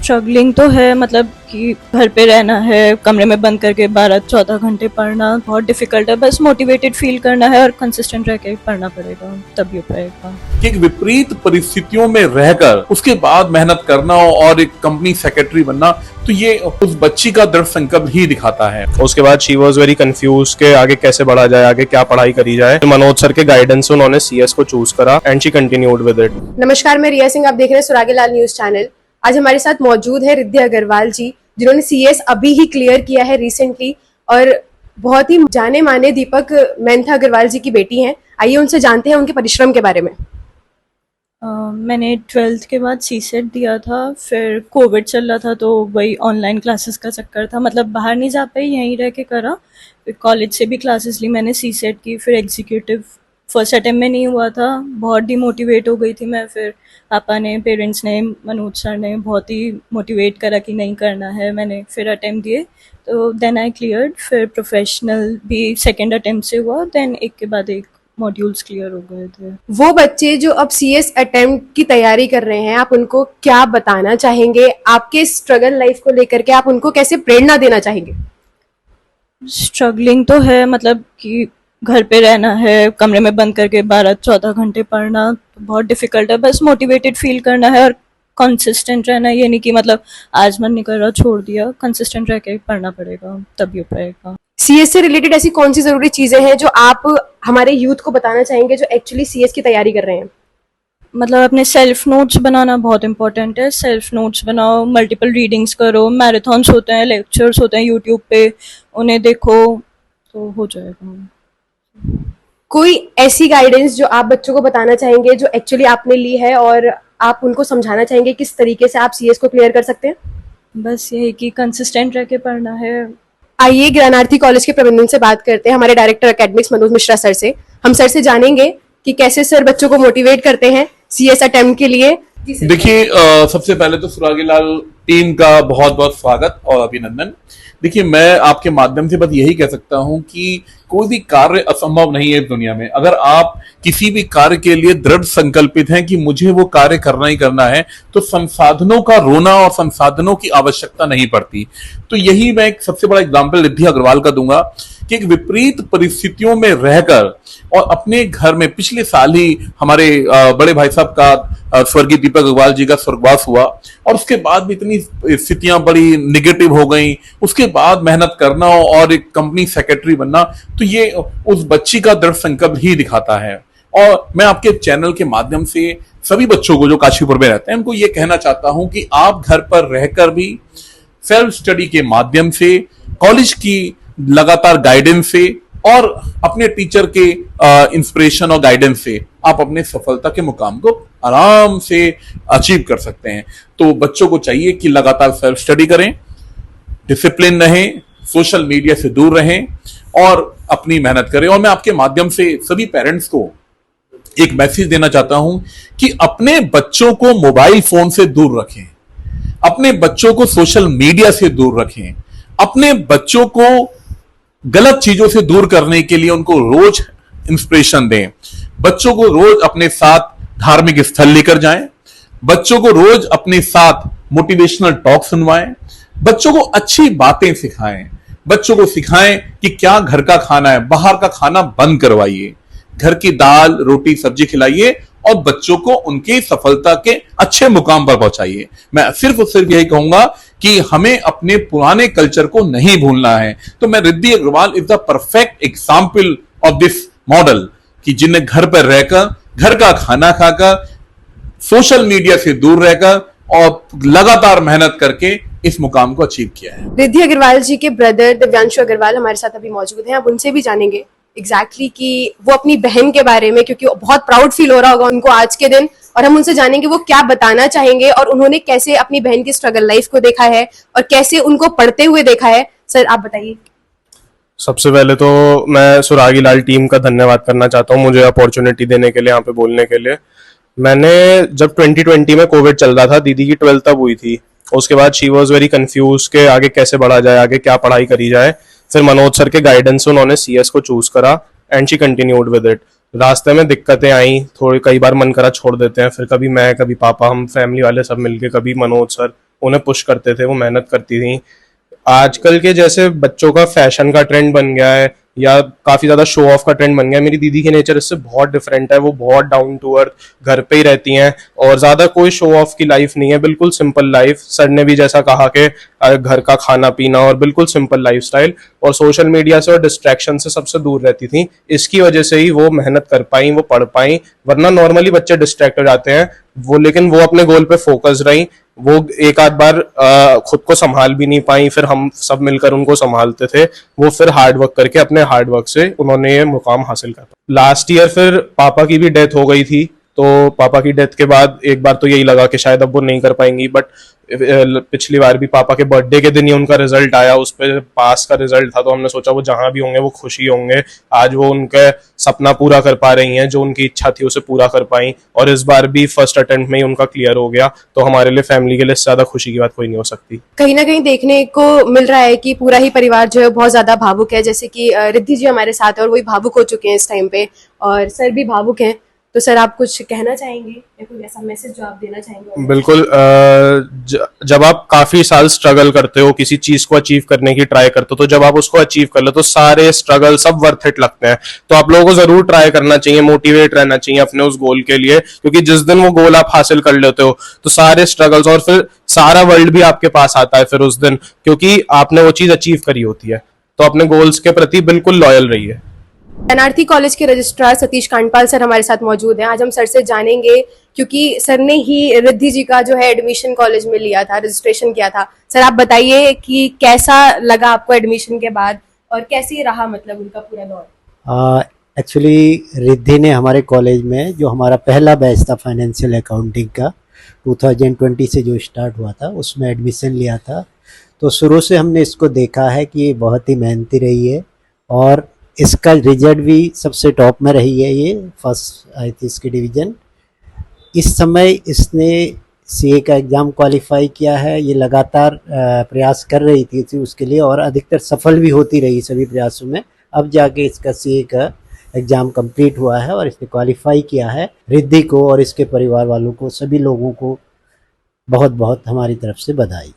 Struggling तो है, मतलब कि घर पे रहना है, कमरे में बंद करके 12-14 घंटे पढ़ना बहुत डिफिकल्ट है। बस मोटिवेटेड फील करना है और कंसिस्टेंट रह के पढ़ना पड़ेगा, तभी हो पाएगा। कि एक विपरीत परिस्थितियों में रहकर उसके बाद मेहनत करना और एक कंपनी सेक्रेटरी बनना, तो ये उस बच्ची का दृढ़ संकल्प ही दिखाता है। उसके बाद शी वॉज वेरी कंफ्यूज के आगे कैसे बढ़ा जाए, आगे क्या पढ़ाई करी जाए। मनोज सर के गाइडेंस से उन्होंने सीएस को चूज करा and she continued with it. नमस्कार, मैं रिया सिंह, आप देख रहे हैं सुरागी लाल न्यूज चैनल। आज हमारे साथ मौजूद है रिद्धि अग्रवाल जी, जिन्होंने सीएस अभी ही क्लियर किया है रिसेंटली, और बहुत ही जाने माने दीपक मेहता अग्रवाल जी की बेटी हैं। आइए उनसे जानते हैं उनके परिश्रम के बारे में। मैंने 12th के बाद सीसेट दिया था, फिर कोविड चल रहा था तो वही ऑनलाइन क्लासेस का चक्कर था, मतलब बाहर नहीं जा पाई, यहीं रह के करा। फिर कॉलेज से भी क्लासेस ली मैंने, सीसेट की, फिर एग्जीक्यूटिव फर्स्ट अटेम्प्ट में नहीं हुआ था, बहुत डिमोटिवेट हो गई थी मैं। फिर पापा ने, पेरेंट्स ने, मनोज सर ने बहुत ही मोटिवेट करा कि नहीं करना है। मैंने फिर अटेम्प्ट दिए तो देन आई क्लियर्ड। फिर प्रोफेशनल भी सेकेंड अटेम्प्ट से हुआ, देन एक के बाद एक मॉड्यूल्स क्लियर हो गए थे। वो बच्चे जो अब सीएस अटेम्प्ट की तैयारी कर रहे हैं, आप उनको क्या बताना चाहेंगे? आपके स्ट्रगल लाइफ को लेकर के आप उनको कैसे प्रेरणा देना चाहेंगे? स्ट्रगलिंग तो है, मतलब कि घर पे रहना है, कमरे में बंद करके 12-14 घंटे पढ़ना बहुत डिफिकल्ट है। बस मोटिवेटेड फील करना है और कंसिस्टेंट रहना है। ये नहीं कि मतलब आज मन नहीं कर रहा छोड़ दिया, कंसिस्टेंट रह के पढ़ना पड़ेगा, तभी हो पाएगा। सीएस से रिलेटेड ऐसी कौन सी जरूरी चीजें हैं जो आप हमारे यूथ को बताना चाहेंगे जो एक्चुअली सीएस की तैयारी कर रहे हैं? मतलब अपने सेल्फ नोट्स बनाना बहुत इंपॉर्टेंट है। सेल्फ नोट्स बनाओ, मल्टीपल रीडिंग्स करो, मैराथन्स होते हैं, लेक्चर्स होते हैं यूट्यूब पे, उन्हें देखो तो हो जाएगा। कोई ऐसी गाइडेंस जो आप बच्चों को बताना चाहेंगे जो एक्चुअली आपने ली है, और आप उनको समझाना चाहेंगे किस तरीके से आप सीएस को क्लियर कर सकते हैं? बस यही कि कंसिस्टेंट रह के पढ़ना है। आइए ज्ञानार्थी कॉलेज के प्रबंधन से बात करते हैं, हमारे director academics Manoj Mishra sir से। हम सर से जानेंगे कि कैसे सर बच्चों को मोटिवेट करते हैं सीएस अटेम्प्ट के लिए। देखिए, सबसे पहले तो सुरागी लाल टीम का बहुत बहुत स्वागत और अभिनंदन। देखिए, मैं आपके माध्यम से बस यही कह सकता हूं कि कोई भी कार्य असंभव नहीं है इस दुनिया में। अगर आप किसी भी कार्य के लिए दृढ़ संकल्पित हैं कि मुझे वो कार्य करना ही करना है, तो संसाधनों का रोना और संसाधनों की आवश्यकता नहीं पड़ती। तो यही मैं एक सबसे बड़ा एग्जाम्पल रिद्धि अग्रवाल का दूंगा कि एक विपरीत परिस्थितियों में रहकर और अपने घर में, पिछले साल ही हमारे बड़े भाई साहब का स्वर्गीय दीपक अग्रवाल जी का स्वर्गवास हुआ, और उसके बाद भी इतनी स्थितियां बड़ी निगेटिव हो गई, उसके बाद मेहनत करना और एक कंपनी सेक्रेटरी बनना, तो ये उस बच्ची का दृढ़ संकल्प ही दिखाता है। और मैं आपके चैनल के माध्यम से सभी बच्चों को जो काशीपुर में रहते हैं उनको ये कहना चाहता हूं कि आप घर पर रहकर भी सेल्फ स्टडी के माध्यम से, कॉलेज की लगातार गाइडेंस से और अपने टीचर के इंस्पिरेशन और गाइडेंस से आप अपने सफलता के मुकाम को आराम से अचीव कर सकते हैं। तो बच्चों को चाहिए कि लगातार सेल्फ स्टडी करें, डिसिप्लिन रहें, सोशल मीडिया से दूर रहें और अपनी मेहनत करें। और मैं आपके माध्यम से सभी पेरेंट्स को एक मैसेज देना चाहता हूं कि अपने बच्चों को मोबाइल फोन से दूर रखें, अपने बच्चों को सोशल मीडिया से दूर रखें, अपने बच्चों को गलत चीजों से दूर करने के लिए उनको रोज इंस्पिरेशन दें। बच्चों को रोज अपने साथ धार्मिक स्थल लेकर जाएं, बच्चों को रोज अपने साथ मोटिवेशनल टॉक सुनवाएं, बच्चों को अच्छी बातें सिखाएं, बच्चों को सिखाएं कि क्या घर का खाना है, बाहर का खाना बंद करवाइए, घर की दाल रोटी सब्जी खिलाइए और बच्चों को उनकी सफलता के अच्छे मुकाम पर पहुंचाइए। मैं सिर्फ और सिर्फ यही कहूंगा कि हमें अपने पुराने कल्चर को नहीं भूलना है। तो मैं Riddhi Agarwal is the perfect example of this model, कि जिन्हें घर पर रहकर, घर का खाना खाकर, सोशल मीडिया से दूर रहकर और लगातार मेहनत करके इस मुकाम को अचीव किया है। रिद्धि अग्रवाल जी के ब्रदर दिव्यांशु अग्रवाल हमारे साथ अभी मौजूद हैं। अब उनसे भी जानेंगे एग्जैक्टली कि वो अपनी बहन के बारे में, क्योंकि बहुत प्राउड फील हो रहा होगा उनको आज के दिन, और हम उनसे जानेंगे वो क्या बताना चाहेंगे और उन्होंने कैसे अपनी बहन की स्ट्रगल लाइफ को देखा है और कैसे उनको पढ़ते हुए देखा है। सर, आप बताइए। सबसे पहले तो मैं सुरागी लाल टीम का धन्यवाद करना चाहता हूँ मुझे अपॉर्चुनिटी देने के लिए, यहाँ पे बोलने के लिए। मैंने जब 2020 में कोविड चल रहा था, दीदी की 12th तब हुई थी। उसके बाद शी वॉज वेरी कंफ्यूज के आगे कैसे बढ़ा जाए, आगे क्या पढ़ाई करी जाए। फिर मनोज सर के गाइडेंस से उन्होंने सीएस को चूज करा and she continued with it. रास्ते में दिक्कतें आई, थोड़ी कई बार मन करा छोड़ देते हैं, फिर कभी मैं, कभी पापा, हम फैमिली वाले सब मिलके, कभी मनोज सर, उन्हें पुश करते थे, वो मेहनत करती थी। आजकल के जैसे बच्चों का फैशन का ट्रेंड बन गया है या काफी ज्यादा शो ऑफ का ट्रेंड बन गया है, मेरी दीदी की नेचर इससे बहुत डिफरेंट है। वो बहुत डाउन टू अर्थ घर पे ही रहती हैं और ज्यादा कोई शो ऑफ की लाइफ नहीं है, बिल्कुल सिंपल लाइफ। सर ने भी जैसा कहा कि घर का खाना पीना और बिल्कुल सिंपल लाइफस्टाइल, और सोशल मीडिया से और डिस्ट्रैक्शन से सबसे दूर रहती थी। इसकी वजह से ही वो मेहनत कर पाई, वो पढ़ पाई, वरना नॉर्मली बच्चे डिस्ट्रैक्ट हो जाते हैं वो, लेकिन वो अपने गोल पे फोकस रही। वो एक आध बार खुद को संभाल भी नहीं पाई, फिर हम सब मिलकर उनको संभालते थे। वो फिर हार्ड वर्क करके अपने हार्ड वर्क से उन्होंने ये मुकाम हासिल कर पाया। लास्ट ईयर फिर पापा की भी डेथ हो गई थी, तो पापा की डेथ के बाद एक बार तो यही लगा कि शायद अब वो नहीं कर पाएंगी, बट पिछली बार भी पापा के बर्थडे के दिन ही उनका रिजल्ट आया, उस पर पास का रिजल्ट था, तो हमने सोचा वो जहां भी होंगे वो खुशी होंगे। आज वो उनका सपना पूरा कर पा रही हैं, जो उनकी इच्छा थी उसे पूरा कर पाई, और इस बार भी फर्स्ट अटेम्प्ट में ही उनका क्लियर हो गया। तो हमारे लिए, फैमिली के लिए इससे ज्यादा खुशी की बात कोई नहीं हो सकती। कहीं ना कहीं देखने को मिल रहा है कि पूरा ही परिवार जो है बहुत ज्यादा भावुक है, जैसे कि रिद्धि जी हमारे साथ है और वही भावुक हो चुके हैं इस टाइम पे, और सर भी भावुक हैं। तो सर आप कुछ कहना चाहेंगे या कोई ऐसा मैसेज जो आप देना चाहेंगे? बिल्कुल। जब आप काफी साल स्ट्रगल करते हो, किसी चीज को अचीव करने की ट्राई करते हो, तो जब आप उसको अचीव कर लो तो सारे स्ट्रगल सब वर्थ इट लगते हैं। तो आप लोगों को जरूर ट्राई करना चाहिए, मोटिवेट रहना चाहिए अपने उस गोल के लिए, क्योंकि जिस दिन वो गोल आप हासिल कर लेते हो तो सारे स्ट्रगल्स और फिर सारा वर्ल्ड भी आपके पास आता है फिर उस दिन, क्योंकि आपने वो चीज अचीव करी होती है। तो अपने गोल्स के प्रति बिल्कुल लॉयल रहिए। एनआरटी कॉलेज के रजिस्ट्रार सतीश कांडपाल सर हमारे साथ मौजूद हैं। आज हम सर से जानेंगे, क्योंकि सर ने ही रिद्धि जी का जो है एडमिशन कॉलेज में लिया था, रजिस्ट्रेशन किया था। सर आप बताइए कि कैसा लगा आपको एडमिशन के बाद, और कैसे रहा मतलब उनका पूरा दौर? एक्चुअली रिद्धि ने हमारे कॉलेज में, जो हमारा पहला बैच था फाइनेंशियल अकाउंटिंग का 2020 से जो स्टार्ट हुआ था, उसमें एडमिशन लिया था। तो शुरू से हमने इसको देखा है कि ये बहुत ही मेहनती रही है, और इसका रिजल्ट भी सबसे टॉप में रही है। ये फर्स्ट आई थी इसकी डिवीज़न। इस समय इसने सीए का एग्ज़ाम क्वालिफाई किया है। ये लगातार प्रयास कर रही थी उसके लिए, और अधिकतर सफल भी होती रही सभी प्रयासों में। अब जाके इसका सीए का एग्ज़ाम कंप्लीट हुआ है और इसने क्वालिफाई किया है। रिद्धि को और इसके परिवार वालों को, सभी लोगों को बहुत बहुत हमारी तरफ से बधाई।